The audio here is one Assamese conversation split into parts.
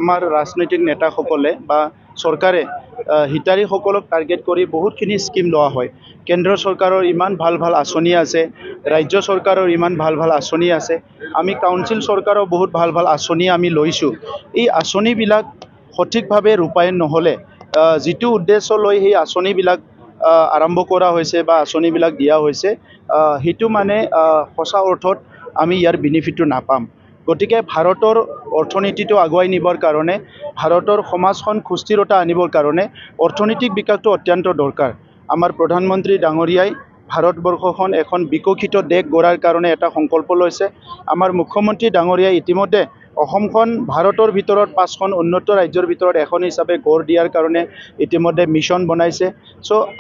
আমাৰ ৰাজনৈতিক নেতাসকলে বা চৰকাৰে হিতাৰীসকলক টাৰ্গেট কৰি বহুতখিনি স্কিম লোৱা হয়। কেন্দ্ৰ চৰকাৰৰ ইমান ভাল ভাল আঁচনি আছে, ৰাজ্য চৰকাৰৰ ইমান ভাল ভাল আঁচনি আছে, আমি কাউন্সিল চৰকাৰৰ বহুত ভাল ভাল আঁচনি আমি লৈছোঁ। এই আঁচনিবিলাক সঠিকভাৱে ৰূপায়ণ নহ'লে যিটো উদ্দেশ্য লৈ সেই আঁচনিবিলাক আৰম্ভ কৰা হৈছে বা আঁচনিবিলাক দিয়া হৈছে সেইটো মানে সঁচা অৰ্থত আমি ইয়াৰ বেনিফিটটো নাপাম। গতিকে ভাৰতৰ অৰ্থনীতিটো আগুৱাই নিবৰ কাৰণে, ভাৰতৰ সমাজখন সুস্থিৰতা আনিবৰ কাৰণে অৰ্থনৈতিক বিকাশটো অত্যন্ত দৰকাৰ। আমাৰ প্ৰধানমন্ত্ৰী ডাঙৰীয়াই ভাৰতবৰ্ষখন এখন বিকশিত দেশ গঢ়াৰ কাৰণে এটা সংকল্প লৈছে। আমাৰ মুখ্যমন্ত্ৰী ডাঙৰীয়াই ইতিমধ্যে অসমখন ভাৰতৰ ভিতৰত 5খন উন্নত ৰাজ্যৰ ভিতৰত এখন হিচাপে গঢ় দিয়াৰ কাৰণে ইতিমধ্যে মিছন বনাইছে।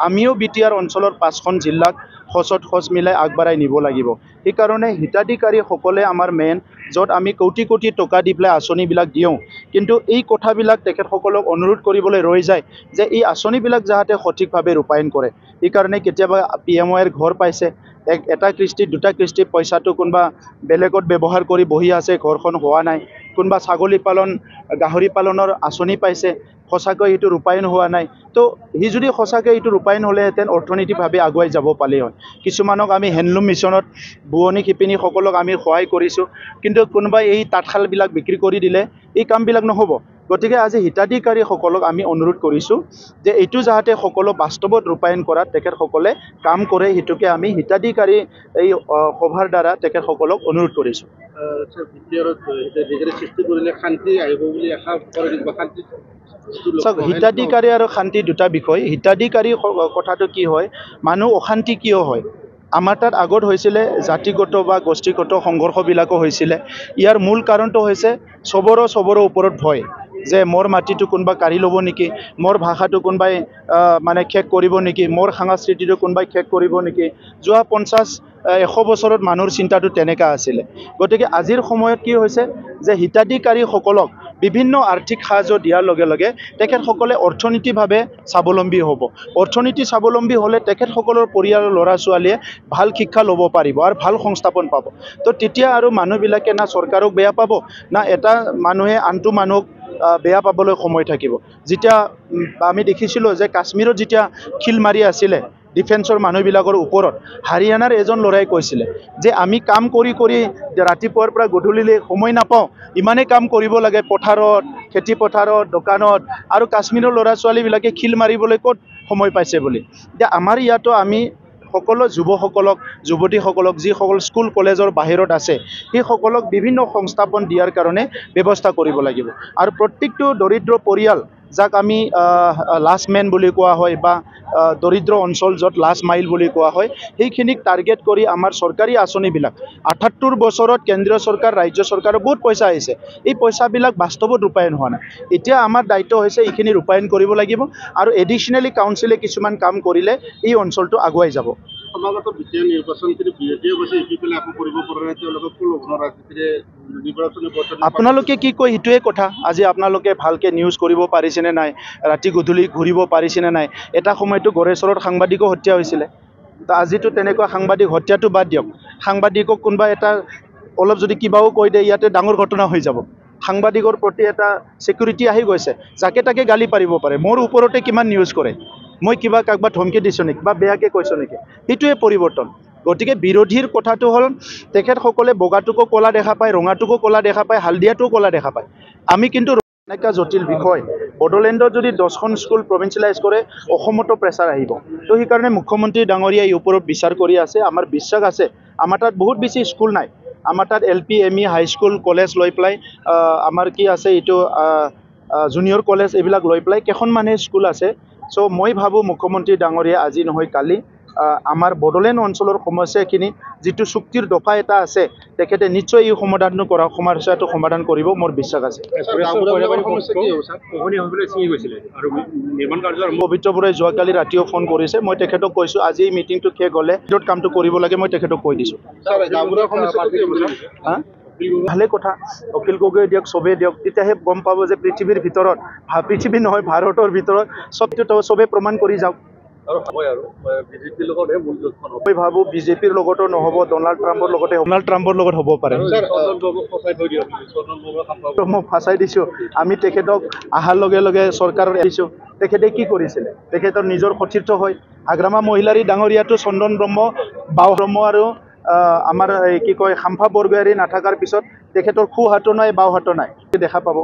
আমিও বিটিআৰ অঞ্চলৰ 5খন জিলাক সচত খচ মিলাই আগবঢ়াই নিব লাগিব। সেইকাৰণে হিতাধিকাৰীসকলে আমাৰ মেইন, য'ত আমি কোটি কোটি টকা দি পেলাই আঁচনিবিলাক দিওঁ, কিন্তু এই কথাবিলাক তেখেতসকলক অনুৰোধ কৰিবলৈ ৰৈ যায় যে এই আঁচনিবিলাক যাতে সঠিকভাৱে ৰূপায়ণ কৰে। সেইকাৰণে কেতিয়াবা PMYৰ ঘৰ পাইছে, এটা কিস্তি দুটা কিস্তি পইচাটো কোনোবা বেলেগত ব্যৱহাৰ কৰি বহি আছে, ঘৰখন হোৱা নাই। কোনোবা ছাগলী পালন গাহৰি পালনৰ আঁচনি পাইছে, সঁচাকৈ এইটো ৰূপায়ণ হোৱা নাই। তো সি যদি সঁচাকৈ এইটো ৰূপায়ণ হ'লেহেঁতেন অৰ্থনৈতিকভাৱে আগুৱাই যাব পালে হয়। কিছুমানক আমি হেণ্ডলুম মিছনত বোৱনী শিপিনীসকলক আমি সহায় কৰিছোঁ, কিন্তু কোনোবাই এই তাঁতশালবিলাক বিক্ৰী কৰি দিলে এই কামবিলাক নহ'ব। গতিকে আজি হিতাধিকাৰীসকলক আমি অনুৰোধ কৰিছোঁ যে এইটো যাতে সকলো বাস্তৱত ৰূপায়ণ কৰাত তেখেতসকলে কাম কৰে, সেইটোকে আমি হিতাধিকাৰী এই সভাৰ দ্বাৰা তেখেতসকলক অনুৰোধ কৰিছোঁ। হিতাধিকাৰী আৰু শান্তি দুটা বিষয়। হিতাধিকাৰী কথাটো কি হয়, মানুহ অশান্তি কিয় হয়? আমাৰ তাত আগত হৈছিলে জাতিগত বা গোষ্ঠীগত সংঘৰ্ষবিলাকো হৈছিলে। ইয়াৰ মূল কাৰণটো হৈছে চবৰৰ ওপৰত ভয়, যে মোৰ মাটিটো কোনোবা কাঢ়ি ল'ব নেকি, মোৰ ভাষাটো কোনোবাই মানে শেষ কৰিব নেকি, মোৰ সংস্কৃতিটো কোনোবাই শেষ কৰিব নেকি। যোৱা 50-100 বছৰত মানুহৰ চিন্তাটো তেনেকুৱা আছিলে। গতিকে আজিৰ সময়ত কি হৈছে যে হিতাধিকাৰীসকলক বিভিন্ন আৰ্থিক সাহায্য দিয়াৰ লগে লগে তেখেতসকলে অৰ্থনীতিভাৱে স্বাৱলম্বী হ'ব। অৰ্থনীতি স্বাৱলম্বী হ'লে তেখেতসকলৰ পৰিয়ালৰ ল'ৰা ছোৱালীয়ে ভাল শিক্ষা ল'ব পাৰিব আৰু ভাল সংস্থাপন পাব। তো তেতিয়া আৰু মানুহবিলাকে না চৰকাৰক বেয়া পাব, না এটা মানুহে আনটো মানুহক বেয়া পাবলৈ সময় থাকিব। যেতিয়া আমি দেখিছিলোঁ যে কাশ্মীৰত যেতিয়া খিল মাৰি আছিলে ডিফেন্সৰ মানুহবিলাকৰ ওপৰত, হাৰিয়ানাৰ এজন ল'ৰাই কৈছিলে যে আমি কাম কৰি কৰি ৰাতিপুৱাৰ পৰা গধূলিলৈ সময় নাপাওঁ, ইমানেই কাম কৰিব লাগে পথাৰত, খেতি পথাৰত, দোকানত, আৰু কাশ্মীৰৰ ল'ৰা ছোৱালীবিলাকে খিল মাৰিবলৈ ক'ত সময় পাইছে বুলি। এতিয়া আমাৰ ইয়াতো আমি সকলো যুৱতীসকলক যিসকল স্কুল কলেজৰ বাহিৰত আছে সেইসকলক বিভিন্ন সংস্থাপন দিয়াৰ কাৰণে ব্যৱস্থা কৰিব লাগিব। আৰু প্ৰত্যেকটো দৰিদ্ৰ পৰিয়াল, যাক আমি লাষ্ট মেন বুলি কোৱা হয় বা দৰিদ্ৰ অঞ্চল য'ত লাষ্ট মাইল বুলি কোৱা হয়, সেইখিনিক টাৰ্গেট কৰি আমাৰ চৰকাৰী আঁচনিবিলাক 78 বছৰত কেন্দ্ৰীয় চৰকাৰ ৰাজ্য চৰকাৰৰ বহুত পইচা আহিছে, এই পইচাবিলাক বাস্তৱত ৰূপায়ণ হোৱা নাই। এতিয়া আমাৰ দায়িত্ব হৈছে এইখিনি ৰূপায়ণ কৰিব লাগিব, আৰু এডিশ্যনেলি কাউন্সিলে কিছুমান কাম কৰিলে এই অঞ্চলটো আগুৱাই যাব। সমাগত বিটিআৰ নিৰ্বাচন কিন্তু বিৰোধীয়ে কৈছে এইটো পেলাই আকৌ কৰিব পৰা নাই, তেওঁলোকে প্ৰলোভনৰ ৰাজনীতিৰে আপোনালোকে কি কয় সেইটোৱে কথা। আজি আপোনালোকে ভালকৈ নিউজ কৰিব পাৰিছেনে নাই, ৰাতি গধূলি ঘূৰিব পাৰিছেনে নাই। এটা সময়তো গড়েশ্বৰত সাংবাদিকো হত্যা হৈছিলে, তো আজিতো তেনেকুৱা সাংবাদিক হত্যাটো বাদ দিয়ক, সাংবাদিকক কোনোবা এটা অলপ যদি কিবাও কৈ দিয়ে ইয়াতে ডাঙৰ ঘটনা হৈ যাব। সাংবাদিকৰ প্ৰতি এটা ছিকিউৰিটি আহি গৈছে, যাকে তাকে গালি পাৰিব পাৰে। মোৰ ওপৰতে কিমান নিউজ কৰে, মই কিবা কাৰোবাক ধমকি দিছোঁ নেকি বা বেয়াকৈ কৈছোঁ নেকি, সেইটোৱে পৰিৱৰ্তন। গতিকে বিৰোধীৰ কথাটো হ'ল তেখেতসকলে বগাটোকো ক'লা দেখা পায়, ৰঙাটোকো ক'লা দেখা পায়, হালধীয়াটোকো ক'লা দেখা পায়। আমি কিন্তু এনেকুৱা জটিল বিষয়, বড়োলেণ্ডত যদি 10খন স্কুল প্ৰভিঞ্চিয়েলাইজ কৰে অসমতো প্ৰেছাৰ আহিব। তো সেইকাৰণে মুখ্যমন্ত্ৰী ডাঙৰীয়াই এই ওপৰত বিচাৰ কৰি আছে। আমাৰ বিশ্বাস আছে, আমাৰ তাত বহুত বেছি স্কুল নাই, আমাৰ তাত LP, ME, হাইস্কুল, কলেজ লৈ পেলাই আমাৰ কি আছে এইটো জুনিয়ৰ কলেজ এইবিলাক লৈ পেলাই কেইখনমানহে স্কুল আছে। মই ভাবোঁ মুখ্যমন্ত্ৰী ডাঙৰীয়া আজি নহয় কালি আমাৰ বড়োলেণ্ড অঞ্চলৰ সমস্যাখিনি, যিটো চুক্তিৰ দফা এটা আছে, তেখেতে নিশ্চয় এই সমস্যাটো সমাধান কৰিব, মোৰ বিশ্বাস আছে। পবিত্ৰ বৰাই যোৱাকালি ৰাতিও ফোন কৰিছে, মই তেখেতক কৈছোঁ আজি এই মিটিংটো শেষ হ'লে য'ত কামটো কৰিব লাগে মই তেখেতক কৈ দিছোঁ। ভালে কথা, অখিল গগৈ দিয়ক, চবেই দিয়ক, তেতিয়াহে গম পাব যে পৃথিৱীৰ ভিতৰত, পৃথিৱী নহয় ভাৰতৰ ভিতৰত চবে প্ৰমাণ কৰি যাওক। আৰু হয় আৰু বিজেপিৰ লগতহে মূল যুদ্ধখন হ'ব। মই ভাবোঁ বিজেপিৰ লগতো নহ'ব, ডনাল্ড ট্ৰাম্পৰ লগত হ'ব পাৰে। চন্দন বাবুক ফচাই থৈ দিয়ক, চন্দন বাবুৱে কাম পাব। মই ফাঁচাই দিছোঁ, আমি তেখেতক অহাৰ লগে লগে চৰকাৰৰ এৰিছোঁ। তেখেতে কি কৰিছিলে? তেখেতৰ নিজৰ সতীৰ্থ হয়। হাগ্ৰামা মহিলাৰী ডাঙৰীয়াটো চন্দন ব্ৰহ্ম, বাও ব্ৰহ্ম আৰু আমাৰ কি কয় শাম্ভা বৰগোহাঁই নাথাকাৰ পিছত তেখেতৰ সোঁ হাতো নাই, বাওঁ হাতো নাই দেখা পাব।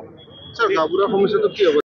গাঁওবুঢ়া সমস্যাটো কি হ'ব?